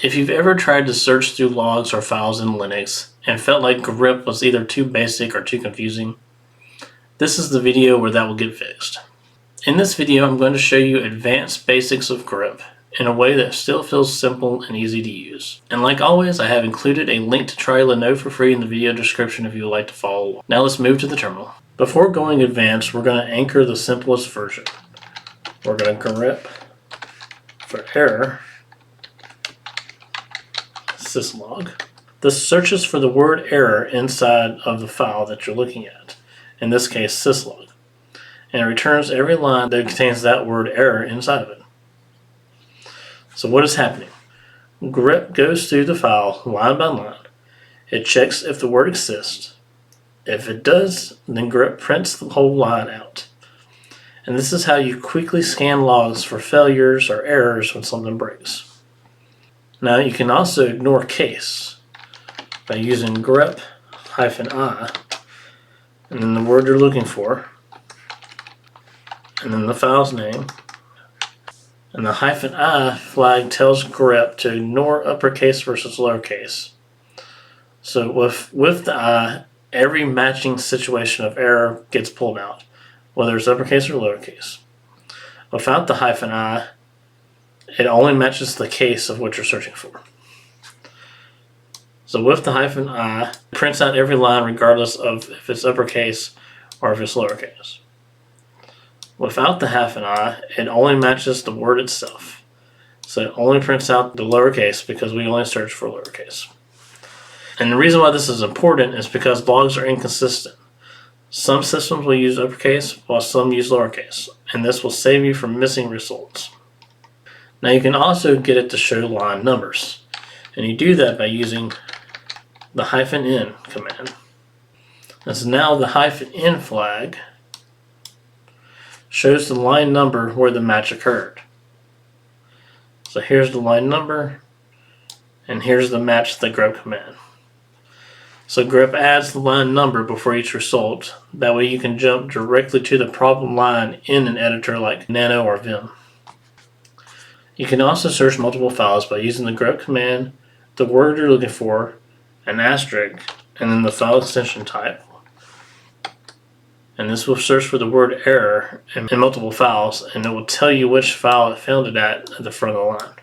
If you've ever tried to search through logs or files in Linux and felt like grep was either too basic or too confusing, this is the video where that will get fixed. In this video, I'm going to show you advanced basics of grep in a way that still feels simple and easy to use. And like always, I have included a link to try Linode for free in the video description if you would like to follow along. Now let's move to the terminal. Before going advanced, we're going to anchor the simplest version. We're going to grep for error syslog. This searches for the word error inside of the file that you're looking at, in this case syslog, and it returns every line that contains that word error inside of it. So what is happening? Grep goes through the file line by line. It checks if the word exists. If it does, then grep prints the whole line out. And this is how you quickly scan logs for failures or errors when something breaks. Now you can also ignore case by using grep -i and then the word you're looking for and then the file's name, and the -i flag tells grep to ignore uppercase versus lowercase. So with the I, every matching situation of error gets pulled out, whether it's uppercase or lowercase. Without the -i, it only matches the case of what you're searching for. So with the -i, it prints out every line regardless of if it's uppercase or if it's lowercase. Without the -i, it only matches the word itself. So it only prints out the lowercase because we only search for lowercase. And the reason why this is important is because logs are inconsistent. Some systems will use uppercase while some use lowercase, and this will save you from missing results. Now you can also get it to show line numbers, and you do that by using the -n command. And so now the -n flag shows the line number where the match occurred. So here's the line number, and here's the match to the grep command. So grep adds the line number before each result. That way you can jump directly to the problem line in an editor like Nano or Vim. You can also search multiple files by using the grep command, the word you're looking for, an asterisk, and then the file extension type. And this will search for the word error in multiple files, and it will tell you which file it found it at the front of the line.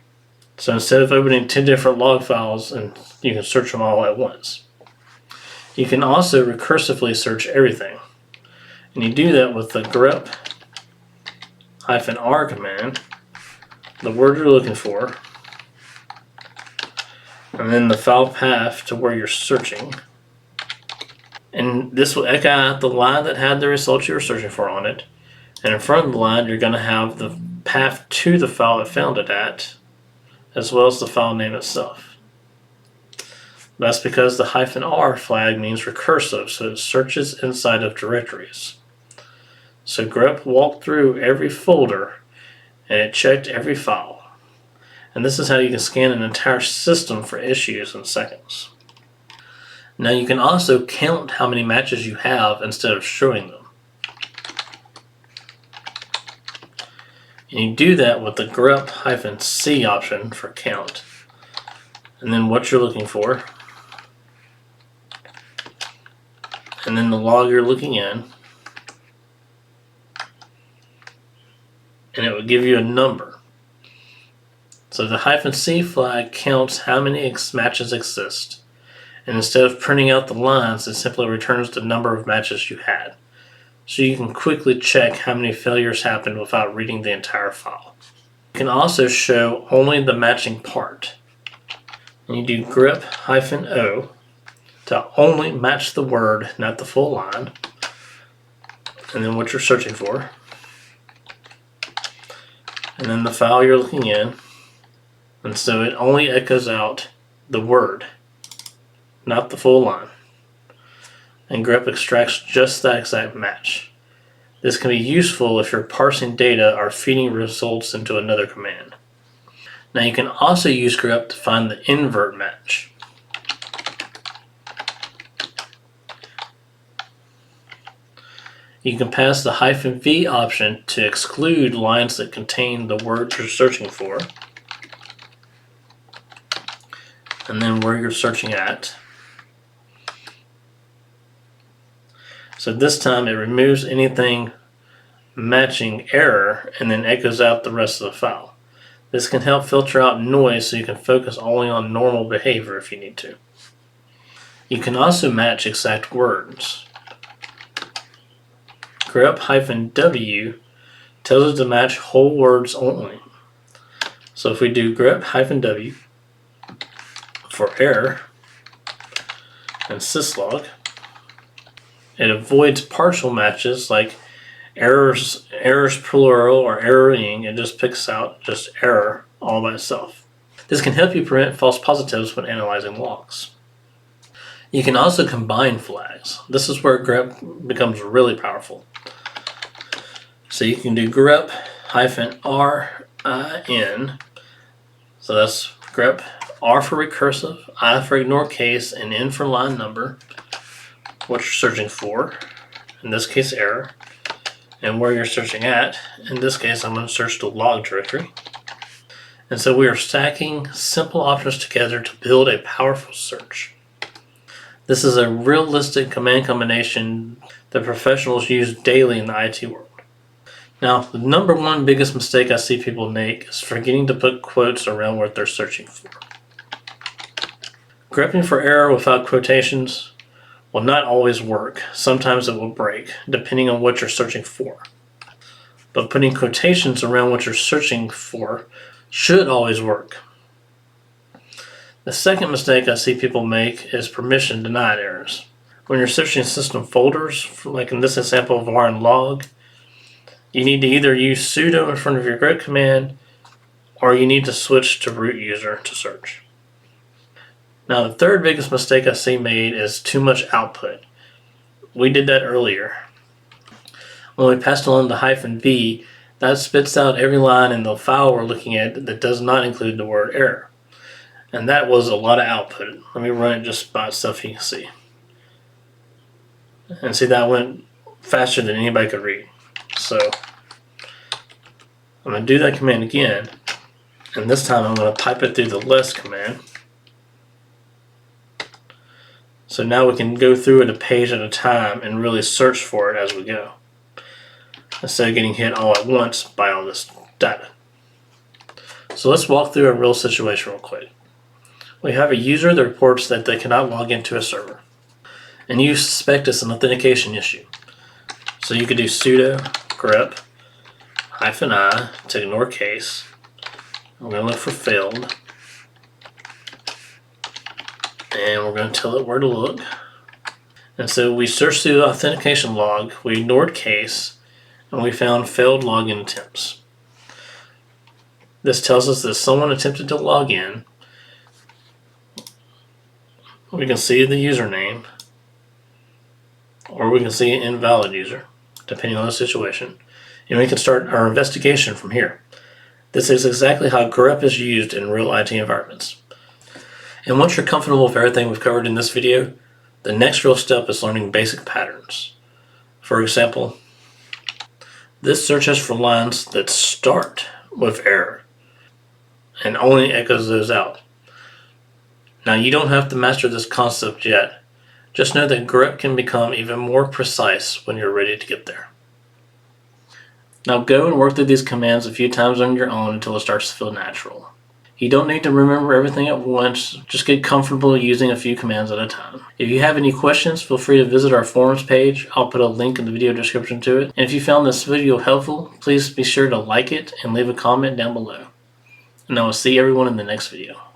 So instead of opening 10 different log files, and you can search them all at once. You can also recursively search everything. And you do that with the grep -r command, the word you're looking for, and then the file path to where you're searching. And this will echo out the line that had the result you were searching for on it. And in front of the line, you're going to have the path to the file it found it at, as well as the file name itself. That's because the -r flag means recursive, so it searches inside of directories. So grep walked through every folder and it checked every file. And this is how you can scan an entire system for issues in seconds. Now you can also count how many matches you have instead of showing them. And you do that with the grep -c option for count. And then what you're looking for. And then the log you're looking in. And it will give you a number. So the -c flag counts how many matches exist. And instead of printing out the lines, it simply returns the number of matches you had. So you can quickly check how many failures happened without reading the entire file. You can also show only the matching part. And you do grep -o to only match the word, not the full line, and then what you're searching for, and then the file you're looking in, and so it only echoes out the word, not the full line, and grep extracts just that exact match. This can be useful if you're parsing data or feeding results into another command. Now you can also use grep to find the invert match. You can pass the -v option to exclude lines that contain the word you're searching for. and then where you're searching at. So this time it removes anything matching error and then echoes out the rest of the file. This can help filter out noise so you can focus only on normal behavior if you need to. You can also match exact words. grep-w tells us to match whole words only. So if we do grep-w for error and syslog, it avoids partial matches like errors plural or erroring. It just picks out just error all by itself. This can help you prevent false positives when analyzing logs. You can also combine flags. This is where grep becomes really powerful. So you can do grep-rin. So that's grep R for recursive, I for ignore case, and N for line number, what you're searching for, in this case error, and where you're searching at. In this case, I'm going to search the log directory. And so we are stacking simple options together to build a powerful search. This is a realistic command combination that professionals use daily in the IT world. Now, the number one biggest mistake I see people make is forgetting to put quotes around what they're searching for. Grepping for error without quotations will not always work. Sometimes it will break, depending on what you're searching for. But putting quotations around what you're searching for should always work. The second mistake I see people make is permission denied errors. When you're searching system folders, like in this example of var and log, you need to either use sudo in front of your grep command, or you need to switch to root user to search. Now, the third biggest mistake I see made is too much output. We did that earlier. When we passed along the -v, that spits out every line in the file we're looking at that does not include the word error. And that was a lot of output. Let me run it just by itself so you can see. And see, that went faster than anybody could read. So I'm going to do that command again, and this time I'm going to pipe it through the less command. So now we can go through it a page at a time and really search for it as we go, instead of getting hit all at once by all this data. So let's walk through a real situation real quick. We have a user that reports that they cannot log into a server, and you suspect it's an authentication issue. So you could do sudo grep -i to ignore case. We're going to look for failed, and we're going to tell it where to look. And so we searched through the authentication log, we ignored case, and we found failed login attempts. This tells us that someone attempted to log in. We can see the username, or we can see an invalid user, depending on the situation. And we can start our investigation from here. This is exactly how grep is used in real IT environments. And once you're comfortable with everything we've covered in this video, the next real step is learning basic patterns. For example, this searches for lines that start with error and only echoes those out. Now, you don't have to master this concept yet. Just know that grep can become even more precise when you're ready to get there. Now go and work through these commands a few times on your own until it starts to feel natural. You don't need to remember everything at once, just get comfortable using a few commands at a time. If you have any questions, feel free to visit our forums page. I'll put a link in the video description to it. And if you found this video helpful, please be sure to like it and leave a comment down below. And I will see everyone in the next video.